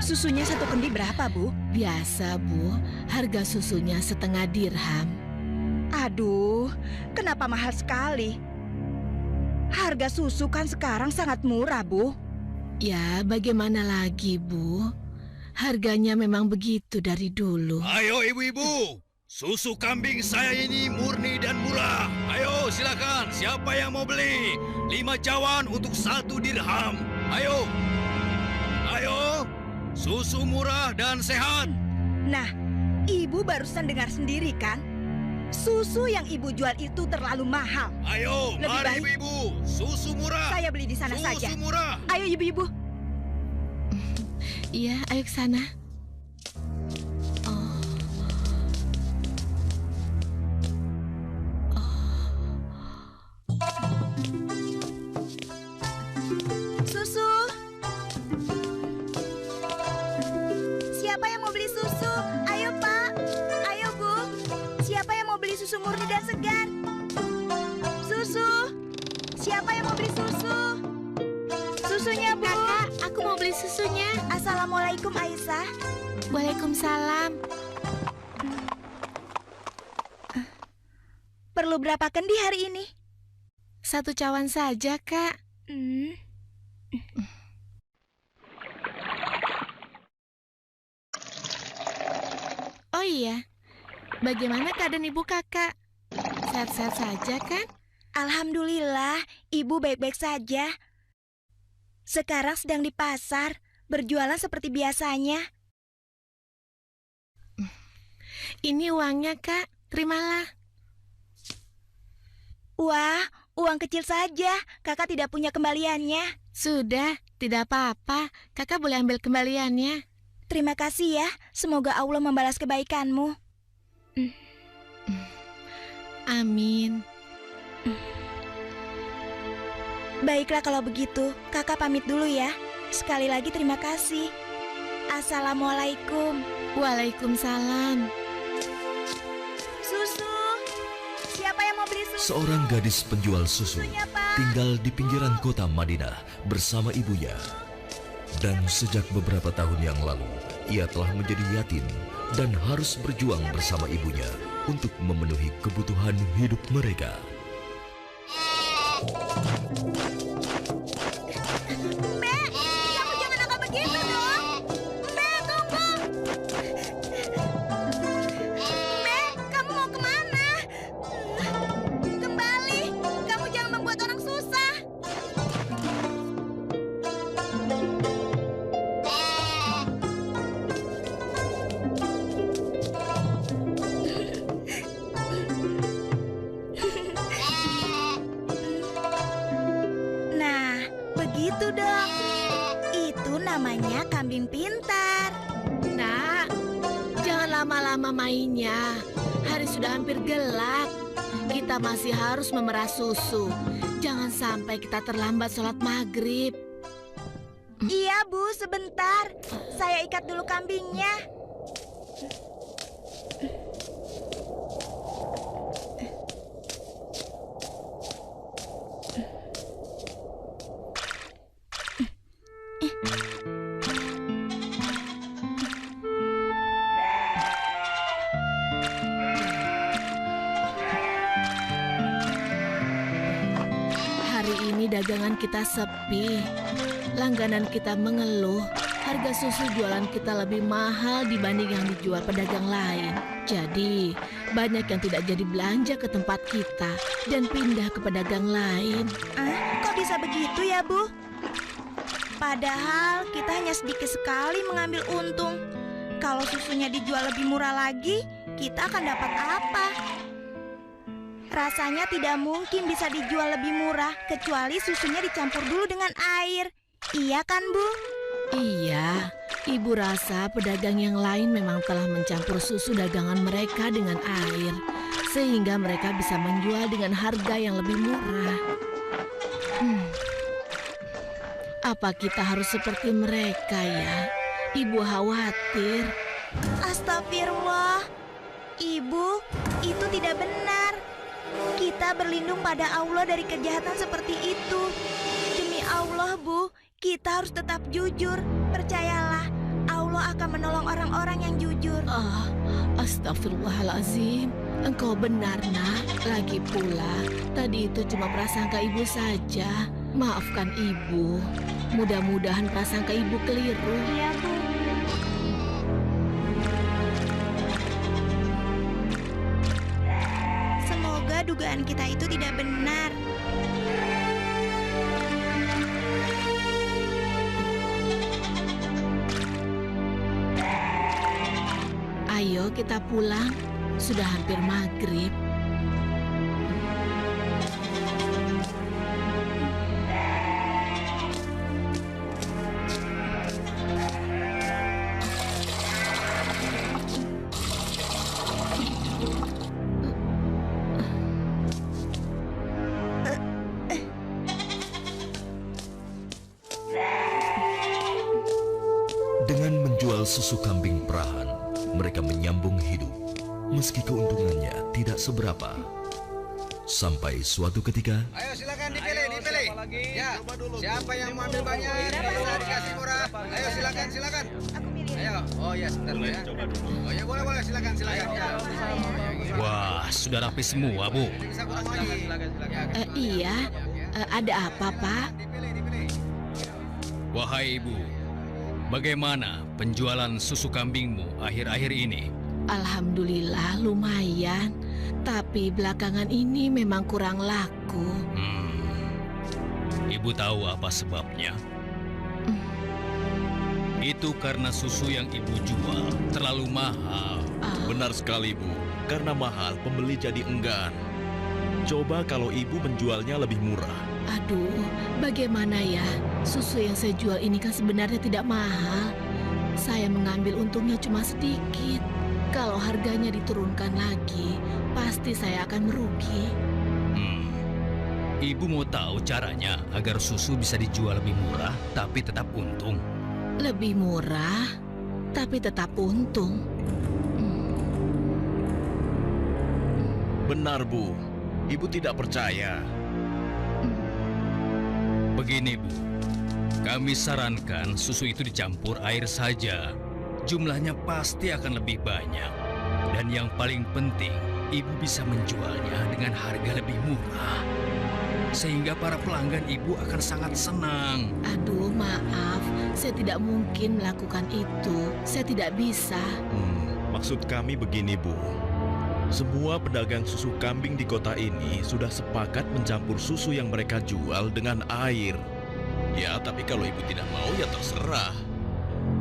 Susunya satu kendi berapa, Bu? Biasa, Bu. Harga susunya 1/2 dirham. Aduh, kenapa mahal sekali? Harga susu kan sekarang sangat murah, Bu. Ya, bagaimana lagi, Bu? Harganya memang begitu dari dulu. Ayo ibu-ibu, susu kambing saya ini murni dan murah. Ayo silakan, siapa yang mau beli? 5 cawan untuk 1 dirham. Ayo, ayo, susu murah dan sehat. Nah, Ibu barusan dengar sendiri kan? Susu yang Ibu jual itu terlalu mahal. Ayo, Lebih mari baik ibu-ibu, susu murah. saya beli di sana Susu saja. murah. Ayo Ibu-ibu. Iya, ayo ke sana. Oh. Susu. Siapa yang mau beli susu? Ayo Pak. Ayo Bu. Siapa yang mau beli susu murni dan segar? Susu. Siapa yang mau beli susu? Susunya Bu. Kakak, aku mau beli susunya. Assalamualaikum Aisyah. Waalaikumsalam. Perlu berapa kendi hari ini? 1 cawan saja, Kak. Oh iya, bagaimana keadaan ibu kakak? Sehat-sehat saja kan? Alhamdulillah, Ibu baik-baik saja. Sekarang sedang di pasar, berjualan seperti biasanya. Ini uangnya, Kak. Terimalah. Wah, uang kecil saja. Kakak tidak punya kembaliannya. Sudah, tidak apa-apa. Kakak boleh ambil kembaliannya. Terima kasih ya. Semoga Allah membalas kebaikanmu. Amin. Baiklah kalau begitu, kakak pamit dulu ya. Sekali lagi terima kasih. Assalamualaikum. Waalaikumsalam. Susu. Siapa yang mau beli susu? Seorang gadis penjual susu Susunya, Pak. tinggal di pinggiran kota Madinah bersama ibunya. Dan sejak beberapa tahun yang lalu, ia telah menjadi yatim dan harus berjuang bersama ibunya untuk memenuhi kebutuhan hidup mereka. Mbak, kamu jangan nakal begitu dong. Mbak, tunggu. Mbak, kamu mau kemana? Kembali, kamu jangan membuat orang susah. Nah, begitu dong. Itu namanya kambing pintar. Nak, jangan lama-lama mainnya. Hari sudah hampir gelap. Kita masih harus memerah susu. Jangan sampai kita terlambat sholat maghrib. Iya, Bu, sebentar. Saya ikat dulu kambingnya. Hari ini dagangan kita sepi. Langganan kita mengeluh. Harga susu jualan kita lebih mahal dibanding yang dijual pedagang lain. Jadi, banyak yang tidak jadi belanja ke tempat kita dan pindah ke pedagang lain. Kok bisa begitu ya, Bu? Padahal kita hanya sedikit sekali mengambil untung. Kalau susunya dijual lebih murah lagi, kita akan dapat apa? Rasanya tidak mungkin bisa dijual lebih murah kecuali susunya dicampur dulu dengan air. Iya kan, Bu? Iya, ibu rasa pedagang yang lain memang telah mencampur susu dagangan mereka dengan air, sehingga mereka bisa menjual dengan harga yang lebih murah. Apa kita harus seperti mereka ya? Ibu khawatir. Astagfirullah. Ibu, itu tidak benar. Kita berlindung pada Allah dari kejahatan seperti itu. Demi Allah, Bu, kita harus tetap jujur. Percayalah, Allah Allah akan menolong orang-orang yang jujur. Astagfirullahalazim. Engkau benar, Nak. Lagi pula, tadi itu cuma prasangka ibu saja. Maafkan ibu. Mudah-mudahan prasangka ibu keliru. Iya, Bu. Semoga dugaan kita itu tidak benar. Ayo kita pulang. Sudah hampir maghrib. Dengan menjual susu kambing perahan, mereka menyambung hidup, meski keuntungannya tidak seberapa. Sampai suatu ketika, Ayo silakan dipilih. Ya, siapa yang mau ambil banyak, bisa dikasih murah. Ayo silakan. Aku milih. Ayo, oh ya sebentar dulu ya. Oh ya boleh, silakan. Ya. Wah, sudah rapi semua, Bu. Bisa kurang lagi. Ya, Iya, ada apa, Pak? dipilih. Wahai Ibu, bagaimana penjualan susu kambingmu akhir-akhir ini? Alhamdulillah lumayan, tapi belakangan ini memang kurang laku. Ibu tahu apa sebabnya? Itu karena susu yang ibu jual terlalu mahal. Benar sekali, Bu. Karena mahal, pembeli jadi enggan. Coba kalau ibu menjualnya lebih murah. Aduh, bagaimana ya? Susu yang saya jual ini kan sebenarnya tidak mahal. Saya mengambil untungnya cuma sedikit. Kalau harganya diturunkan lagi, pasti saya akan merugi. Ibu mau tahu caranya agar susu bisa dijual lebih murah tapi tetap untung. Lebih murah, tapi tetap untung. Benar, Bu. Ibu tidak percaya. Begini, Bu. Kami sarankan susu itu dicampur air saja. Jumlahnya pasti akan lebih banyak. Dan yang paling penting, ibu bisa menjualnya dengan harga lebih murah. Sehingga para pelanggan ibu akan sangat senang. Aduh, maaf. Saya tidak mungkin melakukan itu. Saya tidak bisa. Maksud kami begini, Bu. Semua pedagang susu kambing di kota ini sudah sepakat mencampur susu yang mereka jual dengan air. Ya, tapi kalau ibu tidak mau ya terserah.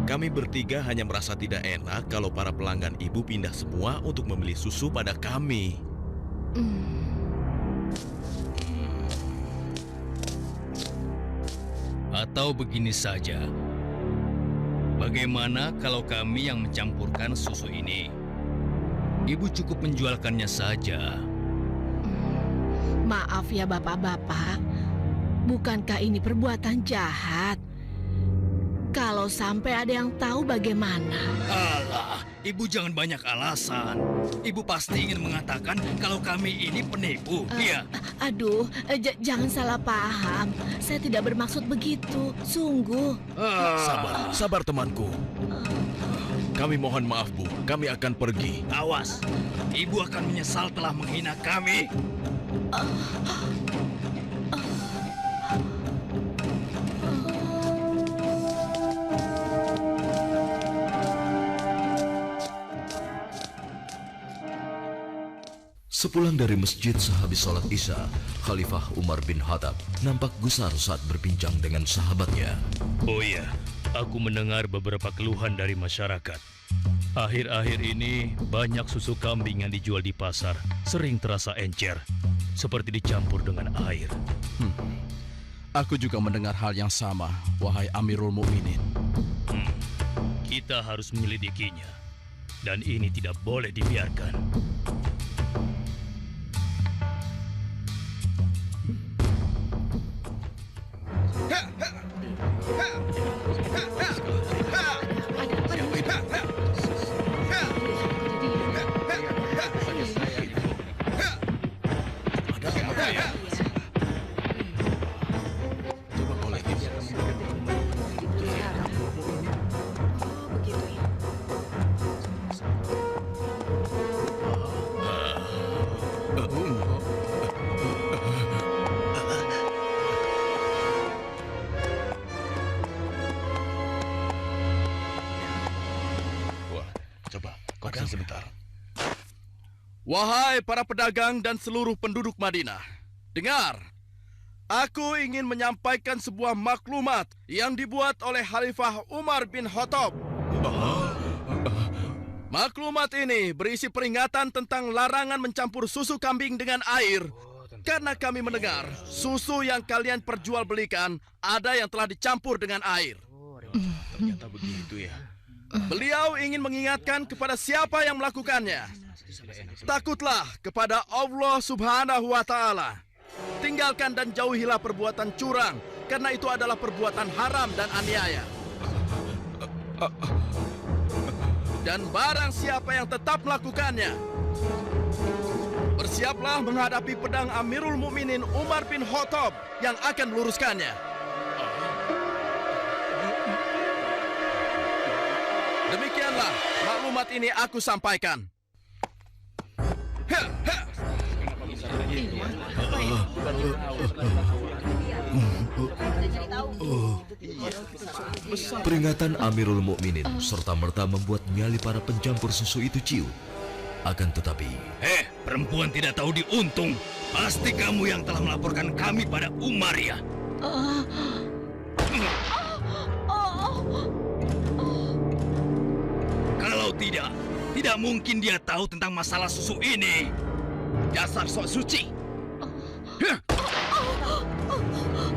Kami bertiga hanya merasa tidak enak kalau para pelanggan ibu pindah semua untuk membeli susu pada kami. Atau begini saja. Bagaimana kalau kami yang mencampurkan susu ini? Ibu cukup menjualkannya saja. Maaf ya bapak-bapak, bukankah ini perbuatan jahat? Kalau sampai ada yang tahu bagaimana? Alah, ibu jangan banyak alasan. Ibu pasti ingin mengatakan kalau kami ini penipu, iya? Aduh, jangan salah paham. Saya tidak bermaksud begitu, sungguh. Sabar temanku. Kami mohon maaf, Bu. Kami akan pergi. Awas, ibu akan menyesal telah menghina kami. sepulang dari masjid sehabis sholat Isya, Khalifah Umar bin Khattab nampak gusar saat berbincang dengan sahabatnya. Oh iya, aku mendengar beberapa keluhan dari masyarakat. Akhir-akhir ini banyak susu kambing yang dijual di pasar sering terasa encer, seperti dicampur dengan air. Aku juga mendengar hal yang sama, wahai Amirul Mukminin. Kita harus menyelidikinya, dan ini tidak boleh dibiarkan. sebentar. Wahai para pedagang dan seluruh penduduk Madinah, dengar. Aku ingin menyampaikan sebuah maklumat yang dibuat oleh Khalifah Umar bin Khattab. Maklumat ini berisi peringatan tentang larangan mencampur susu kambing dengan air. Karena kami mendengar susu yang kalian perjualbelikan ada yang telah dicampur dengan air. Ternyata begitu ya. Beliau ingin mengingatkan kepada siapa yang melakukannya. Takutlah kepada Allah Subhanahu wa Ta'ala. Tinggalkan dan jauhilah perbuatan curang, karena itu adalah perbuatan haram dan aniaya. Dan barang siapa yang tetap melakukannya, bersiaplah menghadapi pedang Amirul Mukminin Umar bin Khattab yang akan meluruskannya. Demikianlah maklumat ini aku sampaikan. Peringatan Amirul Mukminin serta-merta membuat nyali para pencampur susu itu ciut. Akan tetapi, Perempuan tidak tahu diuntung. Pasti kamu yang telah melaporkan kami pada Umar ya. Kalau tidak mungkin dia tahu tentang masalah susu ini. Dasar sok suci.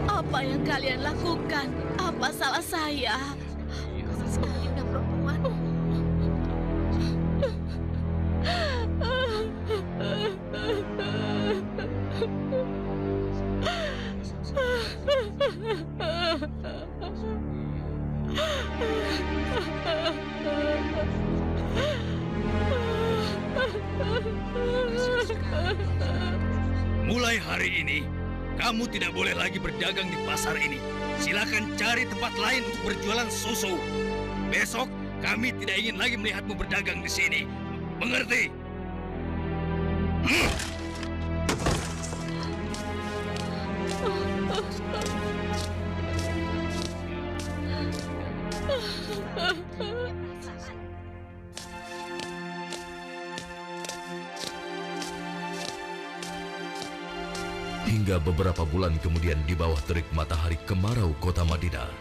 Apa yang kalian lakukan? Apa salah saya? Kasar sekali udah perempuan. Mulai hari ini, kamu tidak boleh lagi berdagang di pasar ini. Silakan cari tempat lain untuk berjualan susu. Besok, kami tidak ingin lagi melihatmu berdagang di sini. Mengerti? hingga beberapa bulan kemudian di bawah terik matahari kemarau kota Madinah.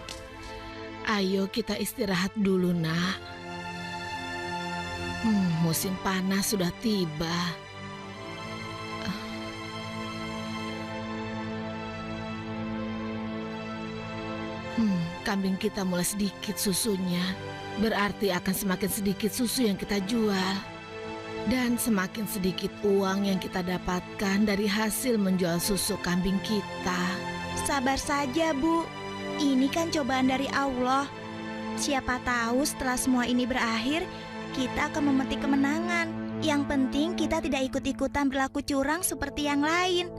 Ayo kita istirahat dulu, nak. Musim panas sudah tiba. Kambing kita mulai sedikit susunya. Berarti akan semakin sedikit susu yang kita jual. Dan semakin sedikit uang yang kita dapatkan dari hasil menjual susu kambing kita. Sabar saja, Bu. Ini kan cobaan dari Allah. Siapa tahu setelah semua ini berakhir, kita akan memetik kemenangan. Yang penting kita tidak ikut-ikutan berlaku curang seperti yang lain.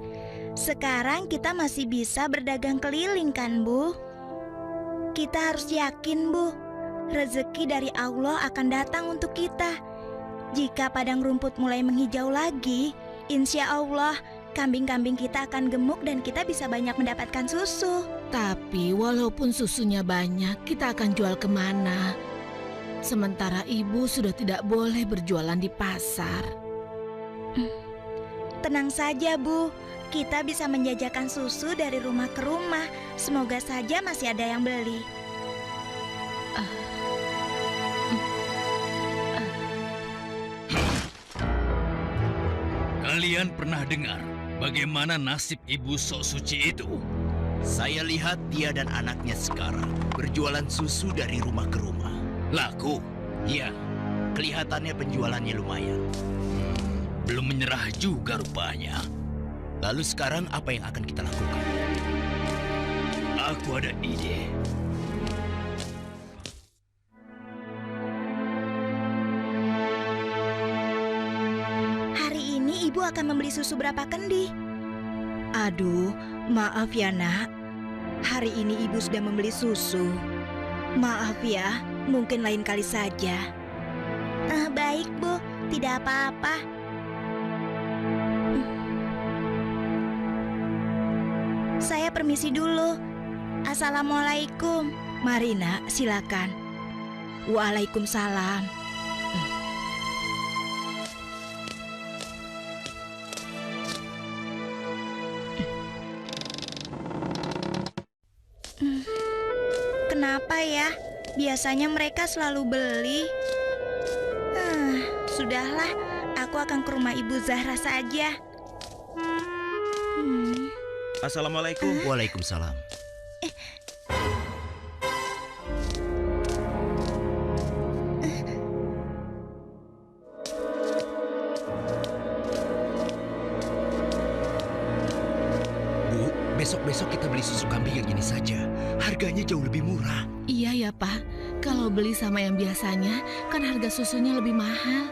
Sekarang kita masih bisa berdagang keliling kan, Bu? Kita harus yakin, Bu. Rezeki dari Allah akan datang untuk kita. Jika padang rumput mulai menghijau lagi, insya Allah kambing-kambing kita akan gemuk dan kita bisa banyak mendapatkan susu. Tapi walaupun susunya banyak, kita akan jual kemana? Sementara ibu sudah tidak boleh berjualan di pasar. Tenang saja, Bu. Kita bisa menjajakan susu dari rumah ke rumah. Semoga saja masih ada yang beli. Kalian pernah dengar bagaimana nasib ibu sok suci itu? Saya lihat dia dan anaknya sekarang berjualan susu dari rumah ke rumah. Laku? Ya, kelihatannya penjualannya lumayan. Belum menyerah juga rupanya. Lalu sekarang apa yang akan kita lakukan? Aku ada ide. Hari ini ibu akan membeli susu berapa kendi? Aduh, maaf ya nak. Hari ini ibu sudah membeli susu. Maaf ya, mungkin lain kali saja. Baik, Bu. Tidak apa-apa. Saya permisi dulu. Assalamualaikum. Mari nak, silakan. Waalaikumsalam. Kenapa ya? Biasanya mereka selalu beli. Sudahlah, aku akan ke rumah Ibu Zahra saja. Assalamualaikum. Waalaikumsalam. Bu, besok-besok kita beli susu kambing yang ini saja. Harganya jauh lebih murah. Iya ya, Pak. Kalau beli sama yang biasanya, kan harga susunya lebih mahal.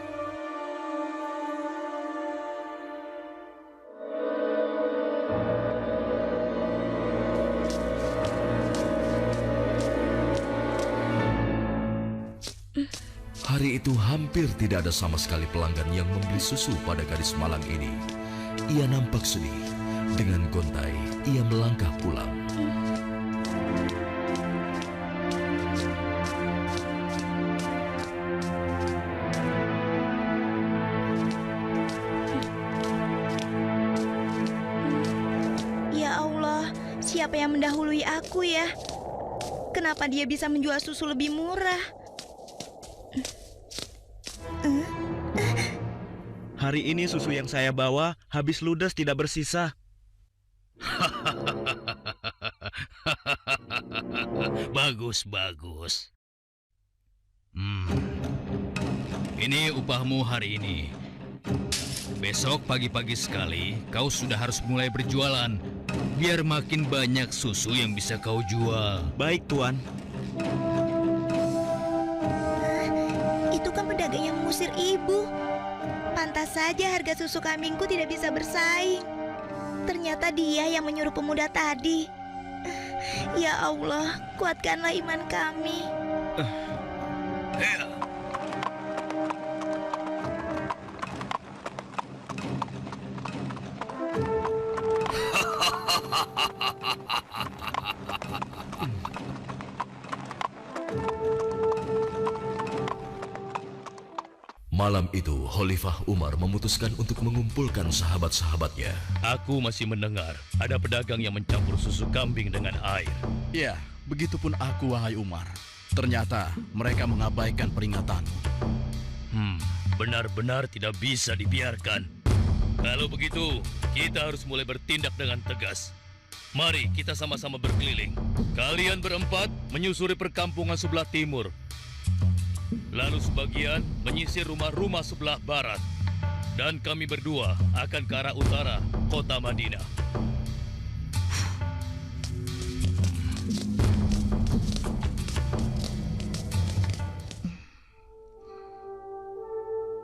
Hari itu hampir tidak ada sama sekali pelanggan yang membeli susu pada gadis malang ini. Ia nampak sedih. Dengan gontai, ia melangkah pulang. Ya Allah, siapa yang mendahului aku ya? Kenapa dia bisa menjual susu lebih murah? Hari ini susu yang saya bawa habis ludes, tidak bersisa. Bagus, bagus. Ini upahmu hari ini. Besok pagi-pagi sekali kau sudah harus mulai berjualan, biar makin banyak susu yang bisa kau jual. Baik, Tuan. Itu kan pedagang yang mengusir ibu. Pantas saja harga susu kambingku tidak bisa bersaing. Ternyata dia yang menyuruh pemuda tadi. Ya Allah, kuatkanlah iman kami. Malam itu, Khalifah Umar memutuskan untuk mengumpulkan sahabat-sahabatnya. Aku masih mendengar ada pedagang yang mencampur susu kambing dengan air. Ya, begitupun aku, wahai Umar. Ternyata mereka mengabaikan peringatanmu. Benar-benar tidak bisa dibiarkan. Kalau begitu, kita harus mulai bertindak dengan tegas. Mari kita sama-sama berkeliling. Kalian berempat menyusuri perkampungan sebelah timur. Lalu sebagian menyisir rumah-rumah sebelah barat. Dan kami berdua akan ke arah utara, kota Madinah.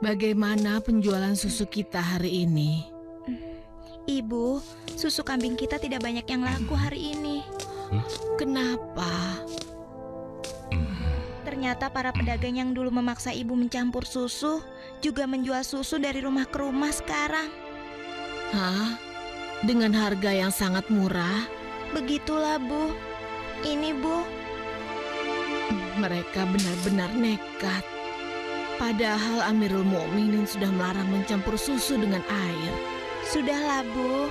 Bagaimana penjualan susu kita hari ini? Ibu, susu kambing kita tidak banyak yang laku hari ini. Kenapa? Ternyata para pedagang yang dulu memaksa ibu mencampur susu juga menjual susu dari rumah ke rumah sekarang. Hah? Dengan harga yang sangat murah? Begitulah, Bu. Ini, Bu. Mereka benar-benar nekat. Padahal Amirul Mukminin sudah melarang mencampur susu dengan air. Sudahlah, Bu.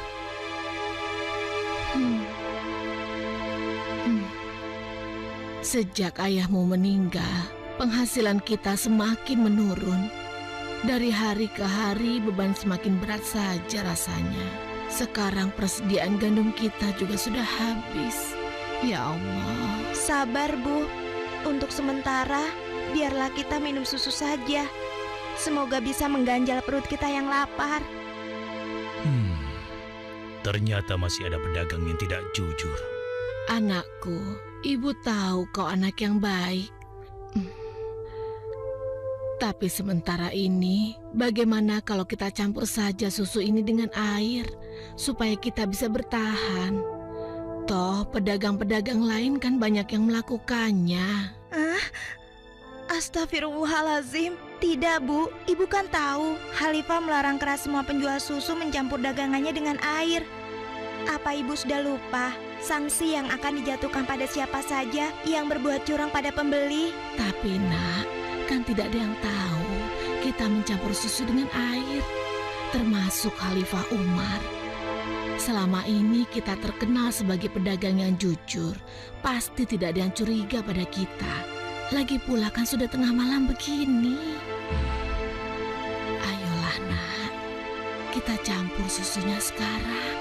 Sejak ayahmu meninggal, penghasilan kita semakin menurun. Dari hari ke hari beban semakin berat saja rasanya. Sekarang persediaan gandum kita juga sudah habis. Ya Allah. Sabar, Bu. Untuk sementara, biarlah kita minum susu saja. Semoga bisa mengganjal perut kita yang lapar. Ternyata masih ada pedagang yang tidak jujur. Anakku, ibu tahu kau anak yang baik. Tapi sementara ini, bagaimana kalau kita campur saja susu ini dengan air, supaya kita bisa bertahan? Toh, pedagang-pedagang lain kan banyak yang melakukannya. Astagfirullahalazim. Tidak, Bu. Ibu kan tahu, Khalifah melarang keras semua penjual susu mencampur dagangannya dengan air. Apa ibu sudah lupa sanksi yang akan dijatuhkan pada siapa saja yang berbuat curang pada pembeli? Tapi nak, kan tidak ada yang tahu kita mencampur susu dengan air, termasuk Khalifah Umar. Selama ini kita terkenal sebagai pedagang yang jujur. Pasti tidak ada yang curiga pada kita. Lagi pula kan sudah tengah malam begini. Ayolah nak, kita campur susunya sekarang.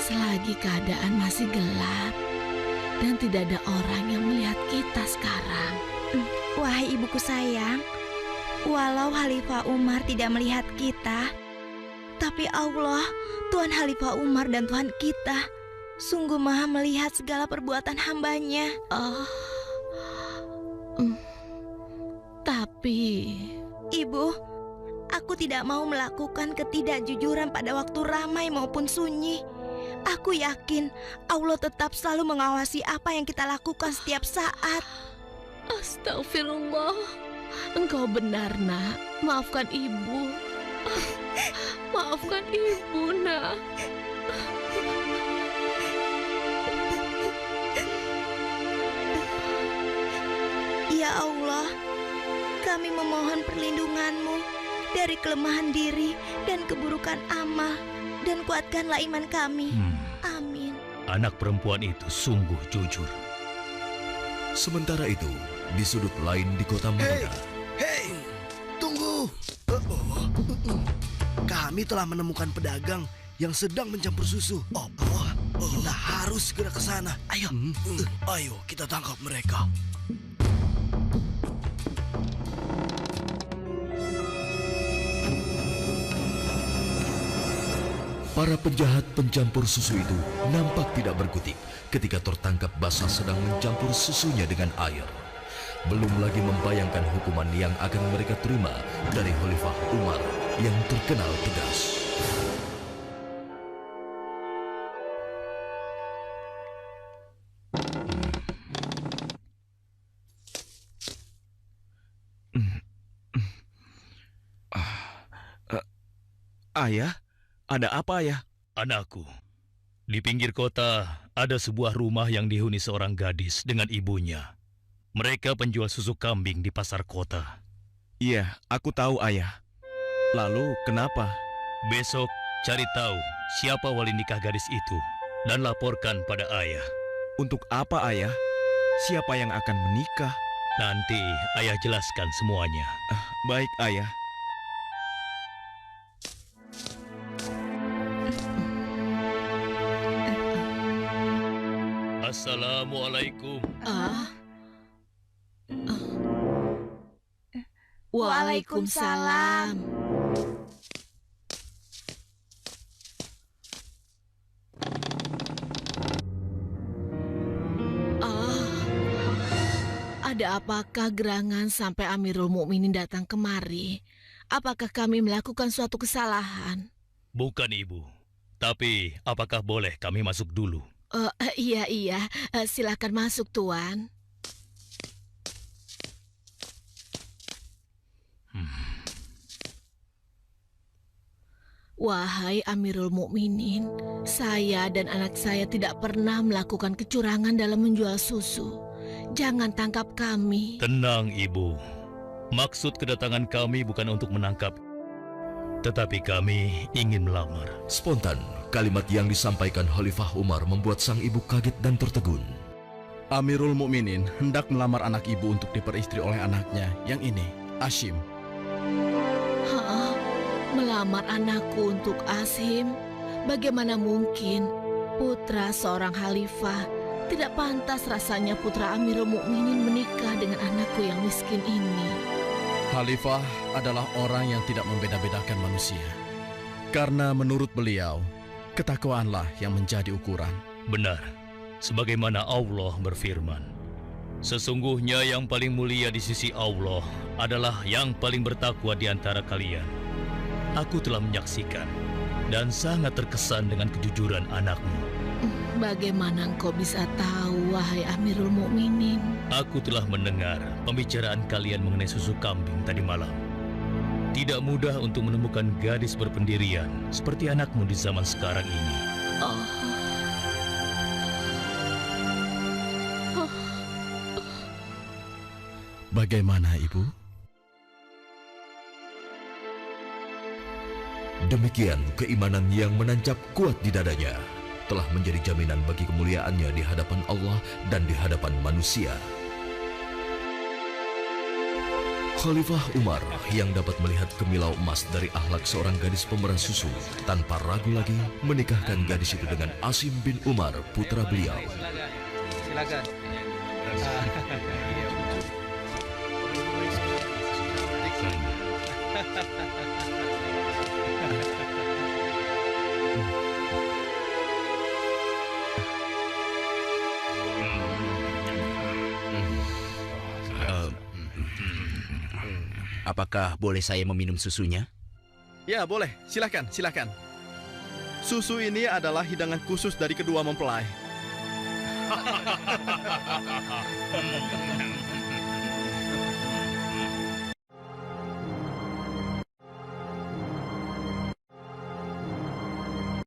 Selagi keadaan masih gelap dan tidak ada orang yang melihat kita sekarang. Wahai ibuku sayang, walau Khalifah Umar tidak melihat kita, tapi Allah, Tuhan Khalifah Umar dan Tuhan kita, sungguh maha melihat segala perbuatan hambanya. Tapi... Ibu, aku tidak mau melakukan ketidakjujuran pada waktu ramai maupun sunyi. Aku yakin Allah tetap selalu mengawasi apa yang kita lakukan setiap saat. Astagfirullah, engkau benar nak. Maafkan ibu. Maafkan ibu nak. Ya Allah, kami memohon perlindungan-Mu dari kelemahan diri dan keburukan amal, dan kuatkanlah iman kami. Amin. Anak perempuan itu sungguh jujur. Sementara itu, di sudut lain di kota Madinah. Hei, tunggu. Kami telah menemukan pedagang yang sedang mencampur susu. Kita harus segera ke sana. Ayo, ayo kita tangkap mereka. Para penjahat pencampur susu itu nampak tidak berkutik ketika tertangkap basah sedang mencampur susunya dengan air. Belum lagi membayangkan hukuman yang akan mereka terima dari Khalifah Umar yang terkenal tegas. Ayah? Ada apa ya? Anakku, di pinggir kota ada sebuah rumah yang dihuni seorang gadis dengan ibunya. Mereka penjual susu kambing di pasar kota. Iya, aku tahu ayah. Lalu kenapa? Besok cari tahu siapa wali nikah gadis itu dan laporkan pada ayah. Untuk apa ayah? Siapa yang akan menikah? Nanti ayah jelaskan semuanya. Baik ayah. Assalamualaikum. Waalaikumsalam. Ada apakah gerangan sampai Amirul Mukminin datang kemari? Apakah kami melakukan suatu kesalahan? Bukan ibu. Tapi apakah boleh kami masuk dulu? Iya, silakan masuk Tuan. Wahai Amirul Mukminin, saya dan anak saya tidak pernah melakukan kecurangan dalam menjual susu. Jangan tangkap kami. Tenang ibu. Maksud kedatangan kami bukan untuk menangkap, tetapi kami ingin melamar. Spontan, kalimat yang disampaikan Khalifah Umar membuat sang ibu kaget dan tertegun. Amirul Mukminin hendak melamar anak ibu untuk diperistri oleh anaknya yang ini, Ashim. Melamar anakku untuk Ashim? Bagaimana mungkin? Putra seorang khalifah. Tidak pantas rasanya putra Amirul Mukminin menikah dengan anakku yang miskin ini. Khalifah adalah orang yang tidak membeda-bedakan manusia. Karena menurut beliau, ketakwaanlah yang menjadi ukuran. Benar, sebagaimana Allah berfirman, sesungguhnya yang paling mulia di sisi Allah adalah yang paling bertakwa di antara kalian. Aku telah menyaksikan dan sangat terkesan dengan kejujuran anakmu. Bagaimana engkau bisa tahu, wahai Amirul Mukminin? Aku telah mendengar pembicaraan kalian mengenai susu kambing tadi malam. Tidak mudah untuk menemukan gadis berpendirian seperti anakmu di zaman sekarang ini. Bagaimana, Ibu? Demikian keimanan yang menancap kuat di dadanya telah menjadi jaminan bagi kemuliaannya di hadapan Allah dan di hadapan manusia. Khalifah Umar yang dapat melihat kemilau emas dari akhlak seorang gadis pemeran susu tanpa ragu lagi menikahkan gadis itu dengan Asim bin Umar, putra beliau. Silakan. Apakah boleh saya meminum susunya? Ya, boleh. Silakan, silakan. Susu ini adalah hidangan khusus dari kedua mempelai.